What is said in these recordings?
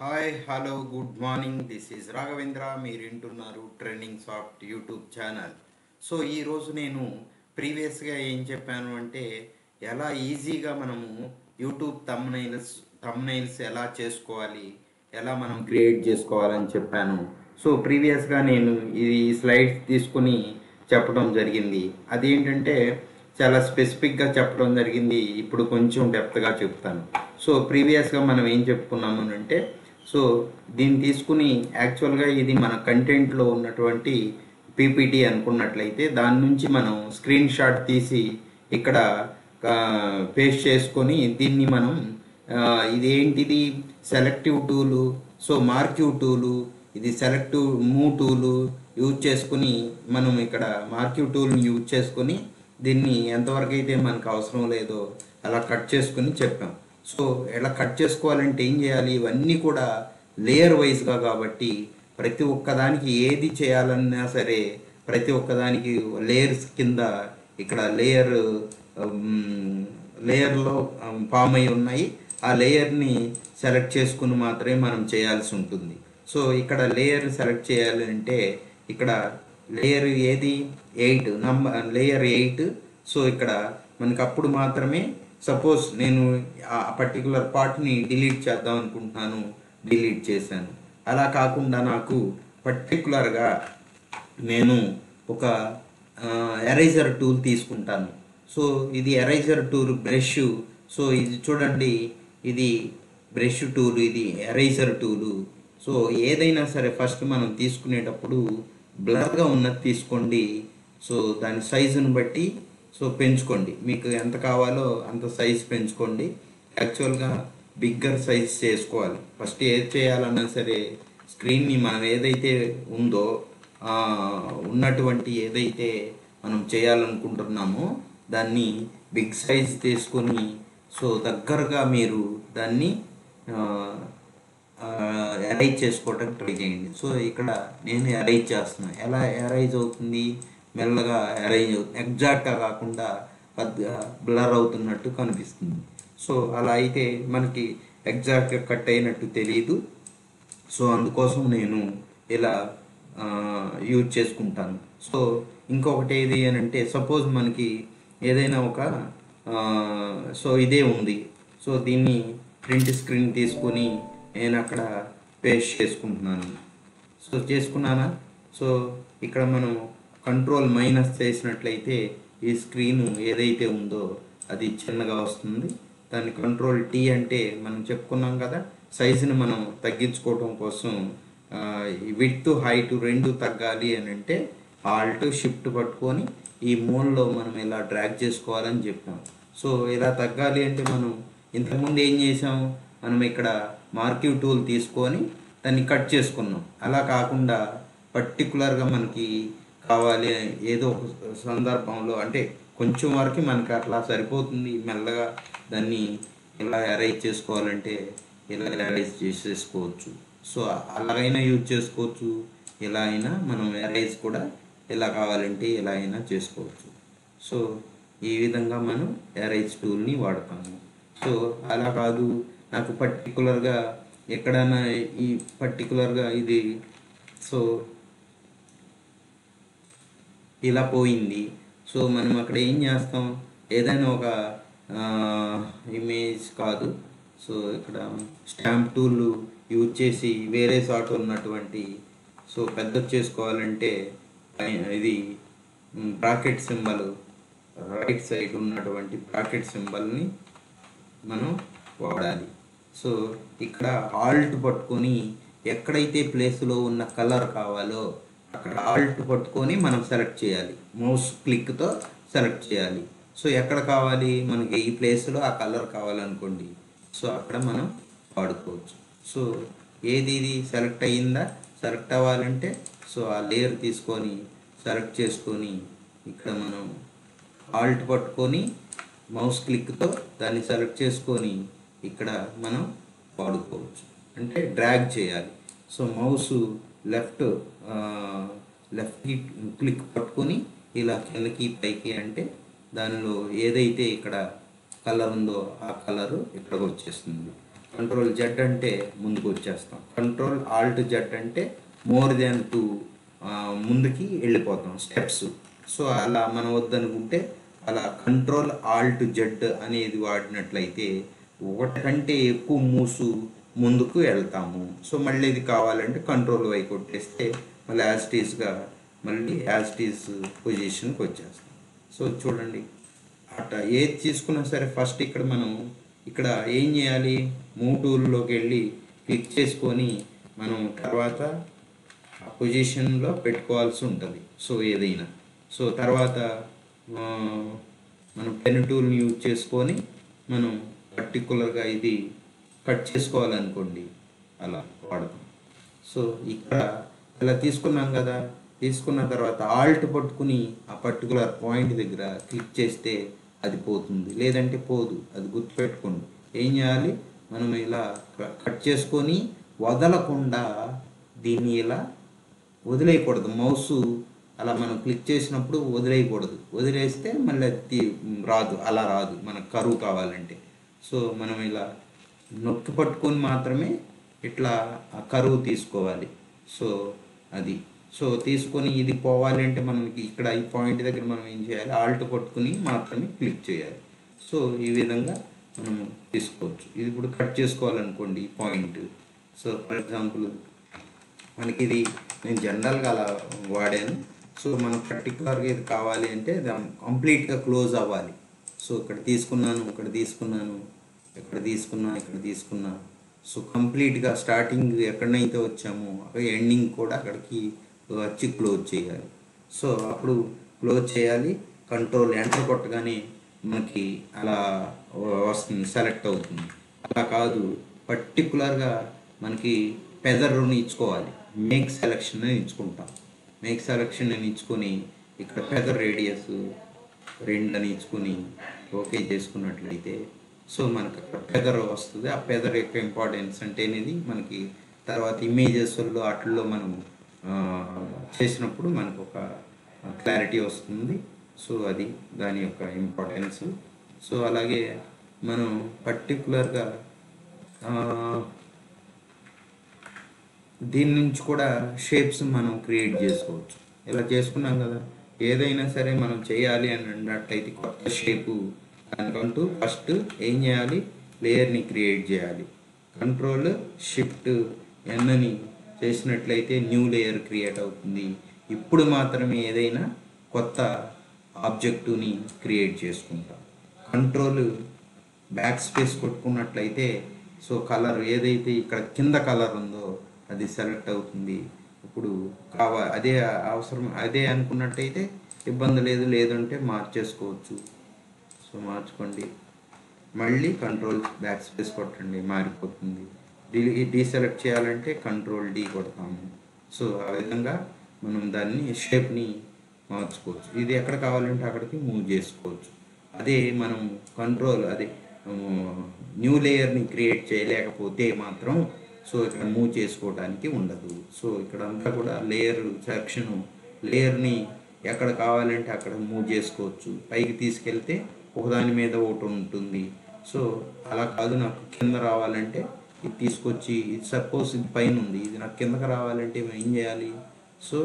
Hi hello good morning. This is Raghavendra. మీరు వింటున్నారు trending soft YouTube channel. So ఈరోజు నేను ప్రీవియస్గా ఏం చెప్పాను అంటే ఎలా ఈజీగా మనము యూట్యూబ్ తమ్నైల్స్ ఎలా చేసుకోవాలి, ఎలా మనం క్రియేట్ చేసుకోవాలని చెప్పాను. సో ప్రీవియస్గా నేను ఇది స్లైడ్స్ తీసుకుని చెప్పడం జరిగింది. అదేంటంటే చాలా స్పెసిఫిక్గా చెప్పడం జరిగింది. ఇప్పుడు కొంచెం డెప్త్గా చెప్తాను. సో ప్రీవియస్గా మనం ఏం చెప్పుకున్నాము అంటే సో దీన్ని తీసుకుని యాక్చువల్గా ఇది మన కంటెంట్లో ఉన్నటువంటి పీపీటీ అనుకున్నట్లయితే దాని నుంచి మనం స్క్రీన్ షాట్ తీసి ఇక్కడ పేస్ట్ చేసుకొని దీన్ని మనం ఇదేంటిది selective tool, so marquee tool, ఇది సెలెక్టివ్ మూవ్ టూలు యూజ్ చేసుకుని మనం ఇక్కడ మార్క్యూ టూల్ని యూజ్ చేసుకొని దీన్ని ఎంతవరకు అయితే మనకు అవసరం లేదో అలా కట్ చేసుకుని చెప్పాం. సో ఎలా కట్ చేసుకోవాలంటే ఏం చేయాలి, ఇవన్నీ కూడా లేయర్ వైజ్గా కాబట్టి ప్రతి ఒక్కదానికి ఏది చేయాలన్నా సరే ప్రతి ఒక్కదానికి లేయర్స్ కింద ఇక్కడ లేయర్లో ఫామ్ అయి ఉన్నాయి. ఆ లేయర్ని సెలెక్ట్ చేసుకుని మాత్రమే మనం చేయాల్సి ఉంటుంది. సో ఇక్కడ లేయర్ సెలెక్ట్ చేయాలి అంటే ఇక్కడ లేయర్ ఏది 8 లేయర్ 8. సో ఇక్కడ మనకి అప్పుడు మాత్రమే సపోజ్ నేను ఆ పర్టికులర్ పార్ట్ని డిలీట్ చేద్దాం అనుకుంటున్నాను, డిలీట్ చేశాను. అలా కాకుండా నాకు పర్టికులర్గా నేను ఒక ఎరేజర్ టూల్ తీసుకుంటాను. సో ఇది ఎరేజర్ టూల్ బ్రష్. సో ఇది చూడండి, ఇది బ్రష్ టూల్, ఇది ఎరేజర్ టూలు. సో ఏదైనా సరే ఫస్ట్ మనం తీసుకునేటప్పుడు బ్లర్గా ఉన్నది తీసుకోండి. సో దాని సైజుని బట్టి సో పెంచుకోండి, మీకు ఎంత కావాలో అంత సైజ్ పెంచుకోండి. యాక్చువల్గా బిగ్గర్ సైజ్ చేసుకోవాలి. ఫస్ట్ ఏది చేయాలన్నా సరే స్క్రీన్ని మనం ఏదైతే ఉందో ఉన్నటువంటి ఏదైతే మనం చేయాలనుకుంటున్నామో దాన్ని బిగ్ సైజ్ తీసుకొని సో దగ్గరగా మీరు దాన్ని అరైజ్ చేసుకోవడానికి ట్రై చేయండి. సో ఇక్కడ నేను అరైజ్ చేస్తున్నాను. ఎలా అరైజ్ అవుతుంది, మెల్లగా అరైజ్ అవుతుంది, ఎగ్జాక్ట్గా కాకుండా కొద్దిగా బ్లర్ అవుతున్నట్టు కనిపిస్తుంది. సో అలా అయితే మనకి ఎగ్జాక్ట్గా కట్ అయినట్టు తెలియదు. సో అందుకోసం నేను ఇలా యూజ్ చేసుకుంటాను. సో ఇంకొకటి ఏది అని అంటే సపోజ్ మనకి ఏదైనా ఒక సో ఇదే ఉంది. సో దీన్ని ప్రింట్ స్క్రీన్ తీసుకొని నేను అక్కడ పేస్ట్ చేసుకుంటున్నాను. సో చేసుకున్నానా. సో ఇక్కడ మనం కంట్రోల్ మైనస్ చేసినట్లయితే ఈ స్క్రీను ఏదైతే ఉందో అది చిన్నగా వస్తుంది. దాన్ని కంట్రోల్ టీ అంటే మనం చెప్పుకున్నాం కదా, సైజుని మనం తగ్గించుకోవడం కోసం విడ్త్ హైట్ రెండు తగ్గాలి అని అంటే ఆల్ట్ షిఫ్ట్ పట్టుకొని ఈ మూలలో మనం ఇలా డ్రాగ్ చేసుకోవాలని చెప్పాం. సో ఇలా తగ్గాలి అంటే మనం ఇంతకుముందు ఏం చేసాం, మనం ఇక్కడ మార్క్యూ టూల్ తీసుకొని దాన్ని కట్ చేసుకున్నాం. అలా కాకుండా పర్టికులర్గా మనకి కావాలి ఏదో ఒక సందర్భంలో అంటే కొంచెం వరకు మనకి అట్లా సరిపోతుంది, మెల్లగా దాన్ని ఇలా అరైజ్ చేసుకోవాలంటే ఇలా అరైజ్ చేసేసుకోవచ్చు. సో అలాగైనా యూజ్ చేసుకోవచ్చు, ఇలా అయినా మనం అరైజ్ కూడా ఎలా కావాలంటే ఎలా అయినా చేసుకోవచ్చు. సో ఈ విధంగా మనం అరైజ్ టూల్ని వాడతాము. సో అలా కాదు, నాకు పర్టికులర్గా ఎక్కడైనా ఈ పర్టికులర్గా ఇది సో ఇలా పోయింది. సో మనం అక్కడ ఏం చేస్తాం, ఏదైనా ఒక ఇమేజ్ కాదు, సో ఇక్కడ స్టాంప్ టూల్ యూజ్ చేసి వేరే షాట్ ఉన్నటువంటి సో పెద్ద చేసుకోవాలంటే ఇది బ్రాకెట్ సింబల్, రైట్ సైడ్ ఉన్నటువంటి బ్రాకెట్ సింబల్ని మనం వాడాలి. సో ఇక్కడ ఆల్ట్ పట్టుకొని ఎక్కడైతే ప్లేస్లో ఉన్న కలర్ కావాలో అక్కడ ఆల్ట్ పట్టుకొని మనం సెలెక్ట్ చేయాలి, మౌస్ క్లిక్తో సెలెక్ట్ చేయాలి. సో ఎక్కడ కావాలి మనకి ఈ ప్లేస్లో ఆ కలర్ కావాలనుకోండి, సో అక్కడ మనం వాడుకోవచ్చు. సో ఏది ఇది సెలెక్ట్ అయ్యిందా, సెలెక్ట్ అవ్వాలంటే సో ఆ లేయర్ తీసుకొని సెలెక్ట్ చేసుకొని ఇక్కడ మనం ఆల్ట్ పట్టుకొని మౌస్ క్లిక్తో దాన్ని సెలెక్ట్ చేసుకొని ఇక్కడ మనం వాడుకోవచ్చు. అంటే డ్రాగ్ చేయాలి. సో మౌస్ లెఫ్ట్ క్లిక్ పట్టుకొని ఇలా కిందకి పైకి అంటే దానిలో ఏదైతే ఇక్కడ కలర్ ఉందో ఆ కలరు ఇక్కడికి వచ్చేస్తుంది. కంట్రోల్ జెడ్ అంటే ముందుకు వచ్చేస్తాం, కంట్రోల్ ఆల్ట్ జెడ్ అంటే మోర్ దాన్ 2 ముందుకి వెళ్ళిపోతాం స్టెప్స్. సో అలా మనం వద్దనుకుంటే అలా కంట్రోల్ ఆల్ట్ జెడ్ అనేది వాడినట్లయితే ఒకటికంటే ఎక్కువ మూవ్స్ ముందుకు వెళ్తాము. సో మళ్ళీ ఇది కావాలంటే కంట్రోల్ వై కొట్టేస్తే మళ్ళీ యాజ్టీస్గా మళ్ళీ యాజ్టీస్ పొజిషన్కి వచ్చేస్తాం. సో చూడండి, అట్లా ఏది తీసుకున్నా సరే ఫస్ట్ ఇక్కడ మనం ఇక్కడ ఏం చేయాలి, మూవ్ టూల్లోకి వెళ్ళి క్లిక్ చేసుకొని మనం తర్వాత ఆ పొజిషన్లో పెట్టుకోవాల్సి ఉంటుంది. సో ఏదైనా సో తర్వాత మనం పెన్ టూల్ని యూజ్ చేసుకొని మనం పర్టికులర్గా ఇది కట్ చేసుకోవాలనుకోండి అలా వాడతాం. సో ఇక్కడ ఇలా తీసుకున్నాం కదా, తీసుకున్న తర్వాత ఆల్ట్ పట్టుకుని ఆ పర్టికులర్ పాయింట్ దగ్గర క్లిక్ చేస్తే అది పోతుంది, లేదంటే పోదు. అది గుర్తుపెట్టుకోండి. ఏం చేయాలి, మనం ఇలా కట్ చేసుకొని వదలకుండా దీన్ని ఇలా వదిలేయకూడదు. మౌస్ అలా మనం క్లిక్ చేసినప్పుడు వదిలేయకూడదు. వదిలేస్తే మళ్ళీ అది రాదు, అలా రాదు మనకు కరువు కావాలంటే. సో మనం ఇలా నొక్కి పట్టుకొని మాత్రమే ఇట్లా ఆ కరువు తీసుకోవాలి. సో అది సో తీసుకొని ఇది పోవాలి అంటే మనకి ఇక్కడ ఈ పాయింట్ దగ్గర మనం ఏం చేయాలి, ఆల్ట్ పట్టుకుని మాత్రమే క్లిక్ చేయాలి. సో ఈ విధంగా మనం తీసుకోవచ్చు. ఇది ఇప్పుడు కట్ చేసుకోవాలనుకోండి ఈ పాయింట్. సో ఫర్ ఎగ్జాంపుల్ మనకి ఇది నేను జనరల్గా అలా వాడాను. సో మనకు పర్టికులర్గా ఇది కావాలి అంటే కంప్లీట్గా క్లోజ్ అవ్వాలి. సో ఇక్కడ తీసుకున్నాను, ఇక్కడ తీసుకున్నాను, ఇక్కడ తీసుకున్నా, ఇక్కడ తీసుకున్నా. సో కంప్లీట్గా స్టార్టింగ్ ఎక్కడనైతే వచ్చామో అక్కడ ఎండింగ్ కూడా అక్కడికి వచ్చి క్లోజ్ చేయాలి. సో అప్పుడు క్లోజ్ చేయాలి. కంట్రోల్ ఎంటర్ కొట్టగానే మనకి అలా వస్తుంది, సెలెక్ట్ అవుతుంది. అలా కాదు, పర్టికులర్గా మనకి పెదర్ని ఇచ్చుకోవాలి. మేక్ సెలెక్షన్ అని ఇచ్చుకుంటాం. మేక్ సెలెక్షన్ అని ఇచ్చుకొని ఇక్కడ పెదర్ రేడియస్ 2 అని ఇచ్చుకొని ఓకే చేసుకున్నట్లయితే సో మనకు అక్కడ పెదర్ వస్తుంది. ఆ పెదర్ యొక్క ఇంపార్టెన్స్ అంటే అనేది మనకి తర్వాత ఇమేజెస్లో వాటిల్లో మనం చేసినప్పుడు మనకు ఒక క్లారిటీ వస్తుంది. సో అది దాని యొక్క ఇంపార్టెన్స్. సో అలాగే మనం పర్టికులర్గా దీని నుంచి కూడా షేప్స్ మనం క్రియేట్ చేసుకోవచ్చు. ఇలా చేసుకున్నాం కదా, ఏదైనా సరే మనం చేయాలి అని అన్నట్లయితే కొత్త షేపు దానికంటూ ఫస్ట్ ఏం చేయాలి, లేయర్ని క్రియేట్ చేయాలి. కంట్రోల్ షిఫ్ట్ ఎన్ అని చేసినట్లయితే న్యూ లేయర్ క్రియేట్ అవుతుంది. ఇప్పుడు మాత్రమే ఏదైనా కొత్త ఆబ్జెక్టుని క్రియేట్ చేసుకుంటాం. కంట్రోల్ బ్యాక్ స్పేస్ కొట్టుకున్నట్లయితే సో కలర్ ఏదైతే ఇక్కడ కింద కలర్ ఉందో అది సెలెక్ట్ అవుతుంది. ఇప్పుడు అదే అవసరం అదే అనుకున్నట్టయితే ఇబ్బంది లేదు, లేదంటే మార్చేసుకోవచ్చు. సో మార్చుకోండి, మళ్ళీ కంట్రోల్ బ్యాక్ స్పేస్ కొట్టండి, మారిపోతుంది. డీసెలెక్ట్ చేయాలంటే కంట్రోల్ డి కొడతాము. సో ఆ విధంగా మనం దాన్ని షేప్ని మార్చుకోవచ్చు. ఇది ఎక్కడ కావాలంటే అక్కడికి మూవ్ చేసుకోవచ్చు. అదే మనం కంట్రోల్ న్యూ లేయర్ని క్రియేట్ చేయలేకపోతే మాత్రం సో ఇక్కడ మూవ్ చేసుకోవడానికి ఉండదు. సో ఇక్కడ అంతా కూడా లేయర్ సెలక్షను, లేయర్ని ఎక్కడ కావాలంటే అక్కడ మూవ్ చేసుకోవచ్చు. పైకి తీసుకెళ్తే ఒకదాని మీద ఒకటి ఉంటుంది. సో అలా కాదు, నాకు కింద రావాలంటే ఇది తీసుకొచ్చి, ఇది సపోజ్ ఇది పైన ఉంది, ఇది నాకు కిందకి రావాలంటే ఏం చేయాలి, సో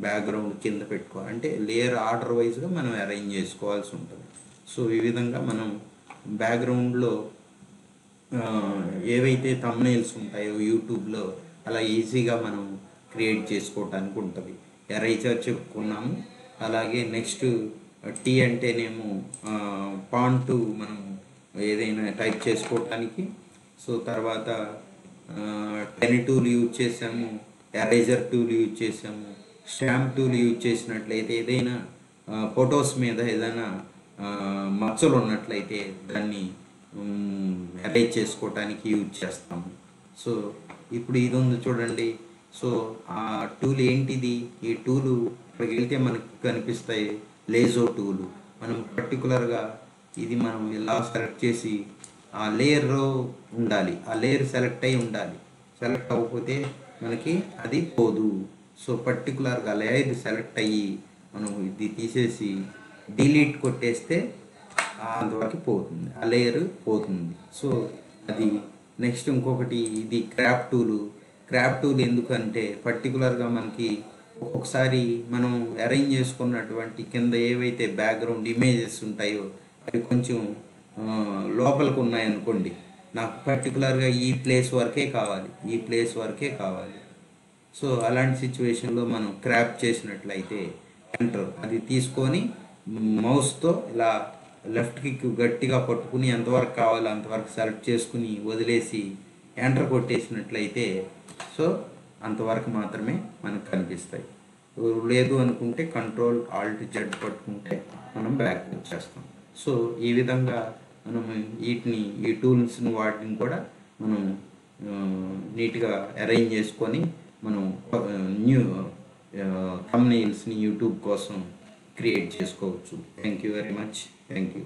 బ్యాక్గ్రౌండ్ కింద పెట్టుకోవాలి. అంటే లేయర్ ఆర్డర్ వైజ్గా మనం అరేంజ్ చేసుకోవాల్సి ఉంటుంది. సో ఈ విధంగా మనం బ్యాక్గ్రౌండ్లో ఏవైతే థంబ్నెయిల్స్ ఉంటాయో యూట్యూబ్లో అలా ఈజీగా మనం క్రియేట్ చేసుకోవటానికి ఉంటుంది. ఎరేజర్ చెప్పుకున్నాము. అలాగే నెక్స్ట్ టీ అంటేనేమో ఫాంట్ మనం ఏదైనా టైప్ చేసుకోవటానికి. సో తర్వాత పెన్ టూల్ యూజ్ చేసాము, ఎరేజర్ టూల్ యూజ్ చేసాము, స్టాంప్ టూల్ యూజ్ చేసినట్లయితే ఏదైనా ఫొటోస్ మీద ఏదైనా మచ్చలు ఉన్నట్లయితే దాన్ని అరేంజ్ చేసుకోవటానికి యూజ్ చేస్తాము. సో ఇప్పుడు ఇది ఉంది చూడండి. సో ఆ టూల్ ఏంటిది, ఈ టూలు ఇక్కడికి వెళ్తే మనకి కనిపిస్తాయి లేజో టూలు. మనం పర్టికులర్గా ఇది మనం ఇలా సెలెక్ట్ చేసి ఆ లేయర్లో ఉండాలి, ఆ లేయర్ సెలెక్ట్ అయి ఉండాలి. సెలెక్ట్ అవ్వకపోతే మనకి అది పోదు. సో పర్టికులర్గా లేయర్ సెలెక్ట్ అయ్యి మనం ఇది తీసేసి డిలీట్ కొట్టేస్తే అందులోకి పోతుంది, ఆ లేయర్ పోతుంది. సో అది నెక్స్ట్ ఇంకొకటి ఇది క్రాప్ టూల్ ఎందుకంటే పర్టికులర్గా మనకి ఒక్కొక్కసారి మనం అరేంజ్ చేసుకున్నటువంటి కింద ఏవైతే బ్యాక్గ్రౌండ్ ఇమేజెస్ ఉంటాయో అవి కొంచెం లోపలికి ఉన్నాయనుకోండి, నాకు పర్టికులర్గా ఈ ప్లేస్ వరకే కావాలి. సో అలాంటి సిచ్యువేషన్లో మనం క్రాప్ చేసినట్లయితే ఎంటర్ అది తీసుకొని మౌస్తో ఇలా లెఫ్ట్ కిక్ గట్టిగా పట్టుకుని ఎంతవరకు కావాలో అంతవరకు సెలెక్ట్ చేసుకుని వదిలేసి ఎంటర్ కొట్టేసినట్లయితే సో అంతవరకు మాత్రమే మనకు కనిపిస్తాయి. లేదు అనుకుంటే కంట్రోల్ ఆల్ట్ జెడ్ పట్టుకుంటే మనం బ్యాక్ వచ్చేస్తాం. సో ఈ విధంగా మనం ఈ టూల్స్ని వాటిని కూడా మనం నీట్గా అరేంజ్ చేసుకొని మనం న్యూ థంబ్నెయిల్స్ని యూట్యూబ్ కోసం క్రియేట్ చేసుకోవచ్చు. Thank you very much. Thank you.